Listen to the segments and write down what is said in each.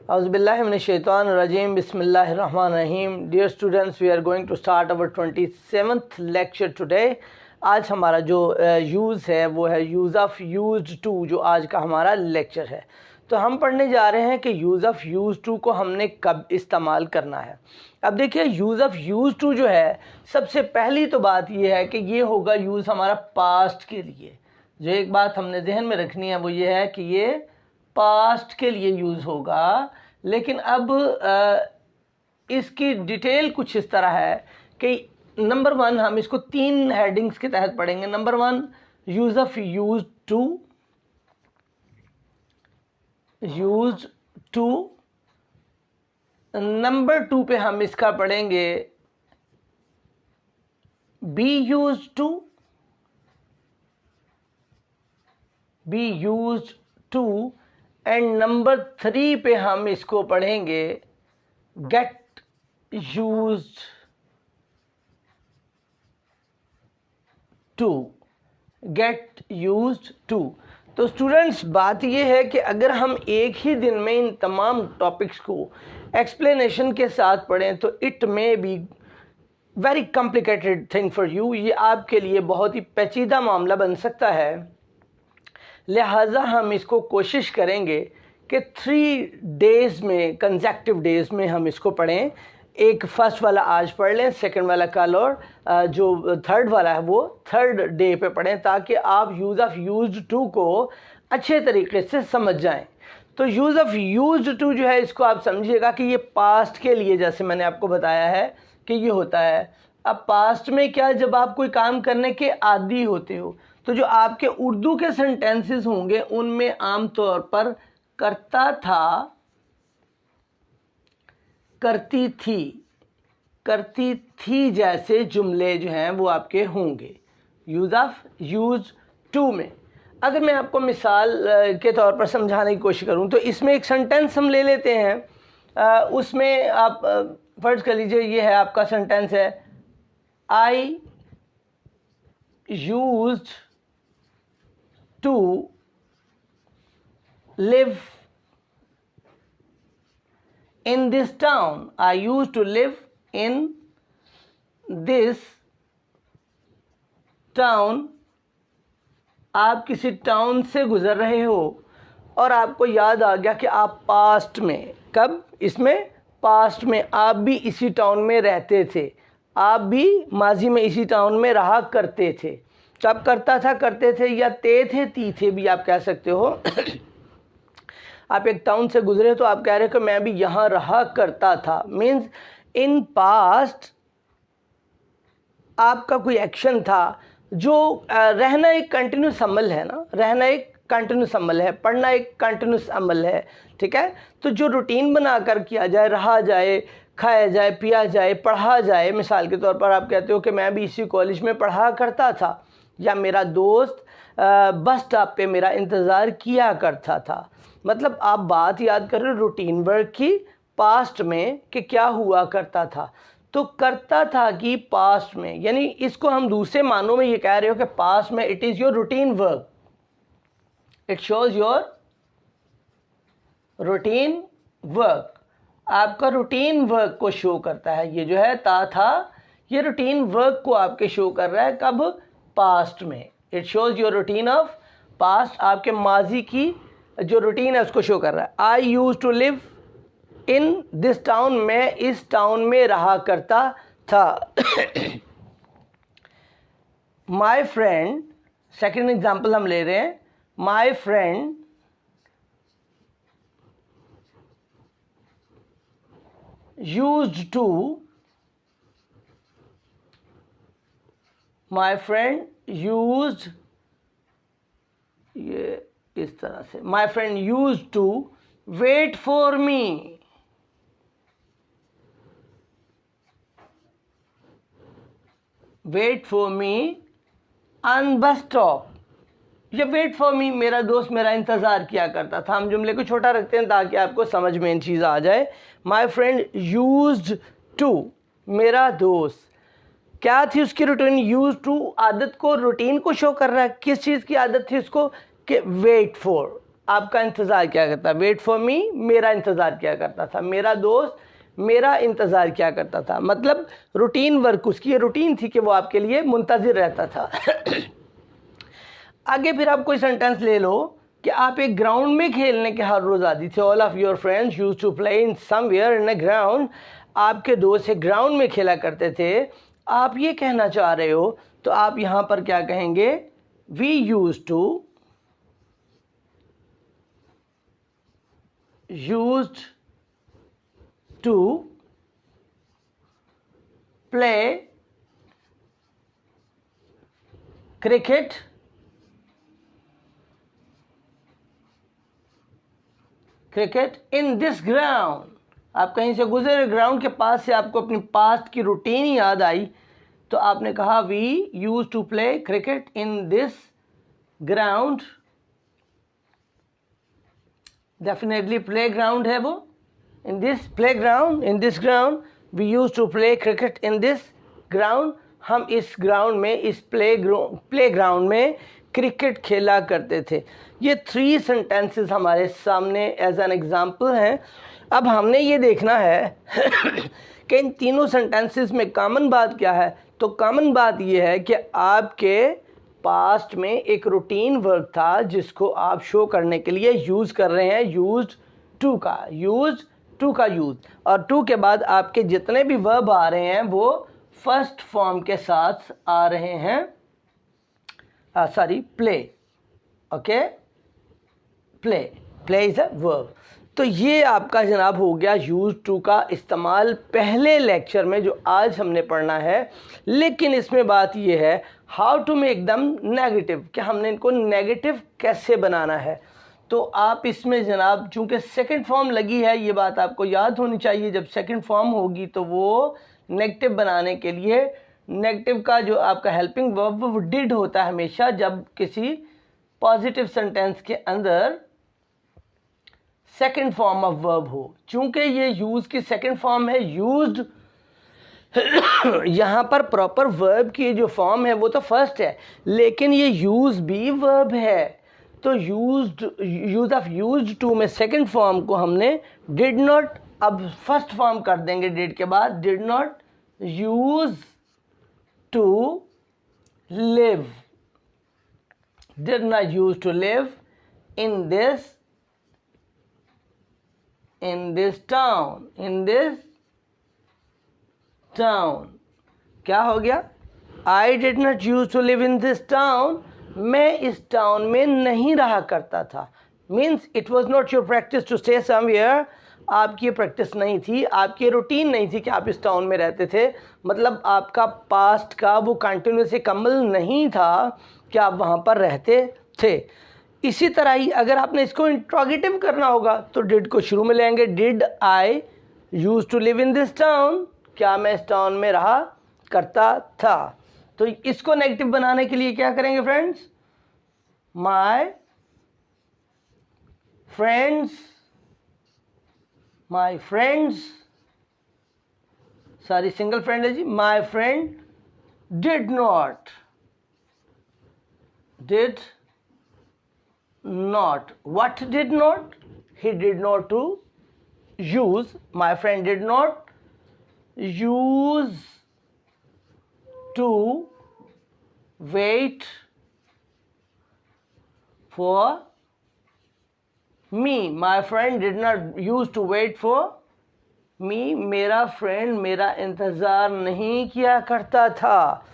Auzubillahiminash-shaytanir-rajim. Bismillahir-rahmanir-rahim. Dear students, we are going to start our 27th lecture today. आज हमारा जो use है वो है यूज़ ऑफ़ यूज्ड टू, जो आज का हमारा लेक्चर है। तो हम पढ़ने जा रहे हैं कि यूज़ ऑफ़ यूज्ड टू को हमने कब इस्तेमाल करना है। अब देखिए, यूज़ ऑफ़ यूज्ड टू जो है, सबसे पहली तो बात ये है कि ये होगा यूज़ हमारा पास्ट के लिए। जो एक बात हमने जहन में रखनी है वो ये है कि ये पास्ट के लिए यूज़ होगा। लेकिन अब इसकी डिटेल कुछ इस तरह है कि नंबर वन, हम इसको 3 हेडिंग्स के तहत पढ़ेंगे। Number one, use of used to. Number 2 पे हम इसका पढ़ेंगे be used to. And number 3 पे हम इसको पढ़ेंगे गेट यूज्ड टू। तो स्टूडेंट्स, बात ये है कि अगर हम एक ही दिन में इन तमाम टॉपिक्स को एक्सप्लेनेशन के साथ पढ़ें तो it may be very complicated thing for you. ये आपके लिए बहुत ही पेचीदा मामला बन सकता है। लिहाजा हम इसको कोशिश करेंगे कि 3 डेज़ में, कंसेक्टिव डेज़ में हम इसको पढ़ें। एक फर्स्ट वाला आज पढ़ लें, सेकंड वाला कल, और जो थर्ड वाला है वो थर्ड डे पे पढ़ें, ताकि आप यूज़ ऑफ़ यूज्ड टू को अच्छे तरीके से समझ जाएं। तो यूज़ ऑफ़ यूज्ड टू जो है, इसको आप समझिएगा कि ये पास्ट के लिए, जैसे मैंने आपको बताया है कि ये होता है। अब पास्ट में क्या, जब आप कोई काम करने के आदी होते हो तो जो आपके उर्दू के सेंटेंसेस होंगे उनमें आम तौर पर करता था, करती थी जैसे जुमले जो हैं वो आपके होंगे यूज़ ऑफ यूज टू में। अगर मैं आपको मिसाल के तौर पर समझाने की कोशिश करूं तो इसमें एक सेंटेंस हम ले लेते हैं। उसमें आप फर्ज कर लीजिए, ये है आपका सेंटेंस है, I used to live in this town. I used to live in this town. आप किसी टाउन से गुजर रहे हो और आपको याद आ गया कि आप पास्ट में, कब, इसमें पास्ट में आप भी इसी टाउन में रहते थे, आप भी माजी में इसी टाउन में रहा करते थे। कब करता था, करते थे, या ती थे भी आप कह सकते हो। आप एक टाउन से गुजरे तो आप कह रहे हो कि मैं भी यहाँ रहा करता था। मीन्स इन पास्ट आपका कोई एक्शन था। जो रहना एक कंटिन्यूस अमल है ना, रहना एक कंटिन्यूस अमल है, पढ़ना एक कंटिन्यूस अमल है, ठीक है। तो जो रूटीन बनाकर किया जाए, रहा जाए, खाया जाए, पिया जाए, पढ़ा जाए। मिसाल के तौर पर आप कहते हो कि मैं भी इसी कॉलेज में पढ़ा करता था, या मेरा दोस्त बस स्टॉप पे मेरा इंतज़ार किया करता था। मतलब आप बात याद कर रहे हो रूटीन वर्क की, पास्ट में, कि क्या हुआ करता था। तो करता था कि पास्ट में, यानी इसको हम दूसरे मानों में ये कह रहे हो कि पास्ट में it is your routine work, it shows your routine work. आपका रूटीन वर्क को शो करता है। ये जो है था, ये रूटीन वर्क को आपके शो कर रहा है। कब, पास्ट में। It shows your routine of past, आपके माजी की जो रूटीन है उसको शो कर रहा है। I use to live in this town, मैं इस टाउन में रहा करता था। माई फ्रेंड, सेकेंड एग्जाम्पल हम ले रहे हैं, my friend used to, my friend used, ये इस तरह से, my friend used to wait for me, wait for me on bus stop. ये वेट फॉर मी, मेरा दोस्त मेरा इंतज़ार किया करता था। हम जुमले को छोटा रखते हैं ताकि आपको समझ में इन चीज़ आ जाए। माई फ्रेंड यूज्ड टू, मेरा दोस्त, क्या थी उसकी रूटीन, यूज टू आदत को, रूटीन को शो कर रहा है। किस चीज़ की आदत थी उसको, कि वेट फॉर, आपका इंतज़ार किया करता, वेट फॉर मी मेरा इंतज़ार किया करता था, मेरा दोस्त मेरा इंतज़ार किया करता था, मतलब रूटीन वर्क, उसकी ये रूटीन थी कि वो आपके लिए मुंतज़िर रहता था। आगे फिर आप कोई सेंटेंस ले लो कि आप एक ग्राउंड में खेलने के हर रोज़ आदी थे। All of your friends used to play in somewhere in a ground. आपके दोस्त एक ग्राउंड में खेला करते थे। आप ये कहना चाह रहे हो तो आप यहाँ पर क्या कहेंगे? We used to play cricket in this ground. आप कहीं से गुजरे ग्राउंड के पास से, आपको अपनी पास्ट की रूटीन याद आई तो आपने कहा we use to play cricket in this ground. Definitely play ground है वो, in this play ground, in this ground we use to play cricket in this ground. हम इस ग्राउंड में, इस प्ले ग्राउंड में क्रिकेट खेला करते थे। ये 3 सेंटेंसेस हमारे सामने एज एन एग्जाम्पल हैं। अब हमने ये देखना है कि इन तीनों सेंटेंसेस में कॉमन बात क्या है। तो कॉमन बात ये है कि आपके पास्ट में एक रूटीन वर्क था जिसको आप शो करने के लिए यूज़ कर रहे हैं यूज्ड टू का यूज़, और टू के बाद आपके जितने भी वर्ब आ रहे हैं वो फर्स्ट फॉर्म के साथ आ रहे हैं। Play, okay, play is a verb. तो ये आपका जनाब हो गया यूज टू का इस्तेमाल पहले लेक्चर में जो आज हमने पढ़ना है। लेकिन इसमें बात ये है how to make them negative, कि हमने इनको नेगेटिव कैसे बनाना है। तो आप इसमें जनाब चूँकि सेकंड फॉर्म लगी है, ये बात आपको याद होनी चाहिए। जब सेकंड फॉर्म होगी तो वो नेगेटिव बनाने के लिए नेगेटिव का जो आपका हेल्पिंग वर्ब वो डिड होता है हमेशा जब किसी पॉजिटिव सेंटेंस के अंदर सेकंड फॉर्म ऑफ वर्ब हो। चूंकि ये यूज की सेकंड फॉर्म है यूज्ड, यहाँ पर प्रॉपर वर्ब की जो फॉर्म है वो तो फर्स्ट है, लेकिन ये यूज भी वर्ब है। तो यूज ऑफ यूज्ड टू में सेकंड फॉर्म को हमने डिड नॉट, अब फर्स्ट फॉर्म कर देंगे डिड के बाद, did not use to live, did not use to live in this town. क्या हो गया? I did not use to live in this town. मैं इस टाउन में नहीं रहा करता था। Means it was not your practice to stay somewhere. आपकी प्रैक्टिस नहीं थी, आपकी रूटीन नहीं थी कि आप इस टाउन में रहते थे। मतलब आपका पास्ट का वो कंटिन्यूसली कमल नहीं था कि आप वहाँ पर रहते थे। इसी तरह ही अगर आपने इसको इंट्रोगेटिव करना होगा तो डिड को शुरू में लेंगे। Did I use to live in this town, क्या मैं इस टाउन में रहा करता था। तो इसको नेगेटिव बनाने के लिए क्या करेंगे friends? My friends, sorry single friend है जी, my friend did not, what did not? He did not to use, my friend did not use to wait for me, my friend did not use to wait for me, मेरा friend मेरा इंतज़ार नहीं किया करता था।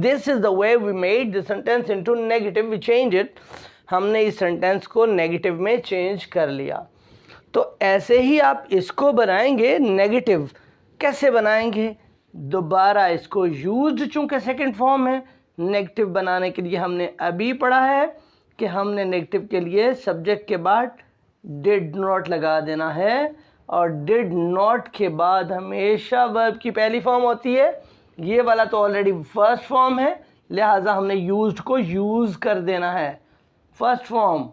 This is the way we made the sentence into negative, we change it। हमने इस sentence को नेगेटिव में चेंज कर लिया। तो ऐसे ही आप इसको बनाएंगे नेगेटिव। कैसे बनाएंगे? दोबारा इसको यूज्ड चूँकि सेकंड फॉर्म है, नेगेटिव बनाने के लिए हमने अभी पढ़ा है कि हमने नेगेटिव के लिए सब्जेक्ट के बाद डिड नॉट लगा देना है, और डिड नॉट के बाद हमेशा वर्ब की पहली फॉर्म होती है। ये वाला तो ऑलरेडी फर्स्ट फॉर्म है, लिहाजा हमने यूज्ड को यूज़ कर देना है। First form,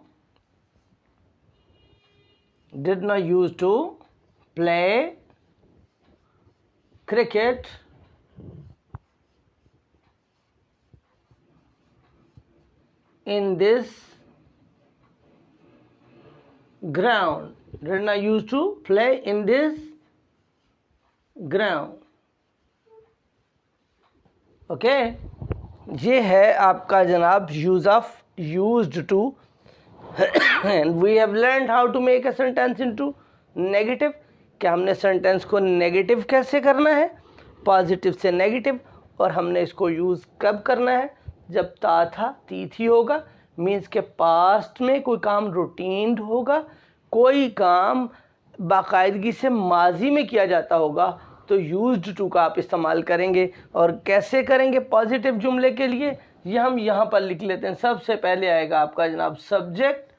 did not use to play cricket in this ground, Rana used to play in this ground. Okay, ये है आपका जनाब use of used to and we have learned how to make a sentence into negative, कि हमने sentence को negative कैसे करना है, पॉजिटिव से नेगेटिव, और हमने इसको यूज़ कब करना है, जब ता था ती थी होगा, मीन्स के पास्ट में कोई काम रूटीन होगा, कोई काम बाकायदगी से माजी में किया जाता होगा, तो यूज्ड टू का आप इस्तेमाल करेंगे। और कैसे करेंगे पॉजिटिव जुमले के लिए, ये हम यहाँ पर लिख लेते हैं। सबसे पहले आएगा आपका जनाब सब्जेक्ट,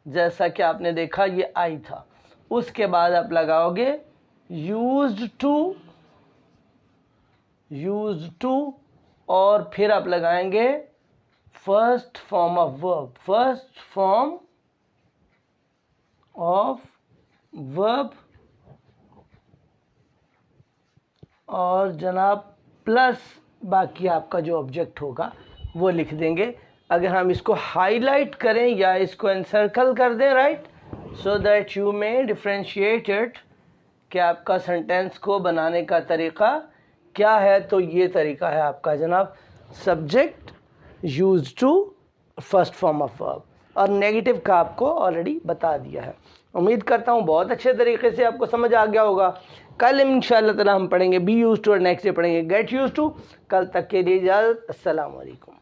जैसा कि आपने देखा ये आई था, उसके बाद आप लगाओगे यूज्ड टू, और फिर आप लगाएंगे फर्स्ट फॉर्म ऑफ वर्ब, और जनाब प्लस बाकी आपका जो ऑब्जेक्ट होगा वो लिख देंगे। अगर हम इसको हाईलाइट करें या इसको एनसर्कल कर दें, राइट, सो दैट यू में डिफ्रेंशिएट इट, कि आपका सेंटेंस को बनाने का तरीका क्या है, तो ये तरीका है आपका जनाब subject, used to, first form of verb, और नेगेटिव का आपको ऑलरेडी बता दिया है। उम्मीद करता हूँ बहुत अच्छे तरीके से आपको समझ आ गया होगा। कल इंशाअल्लाह ताला हम पढ़ेंगे बी यूज्ड टू और नेक्स्ट डे पढ़ेंगे गेट यूज्ड टू। कल तक के लिए इजाज़त, अस्सलाम वालेकुम।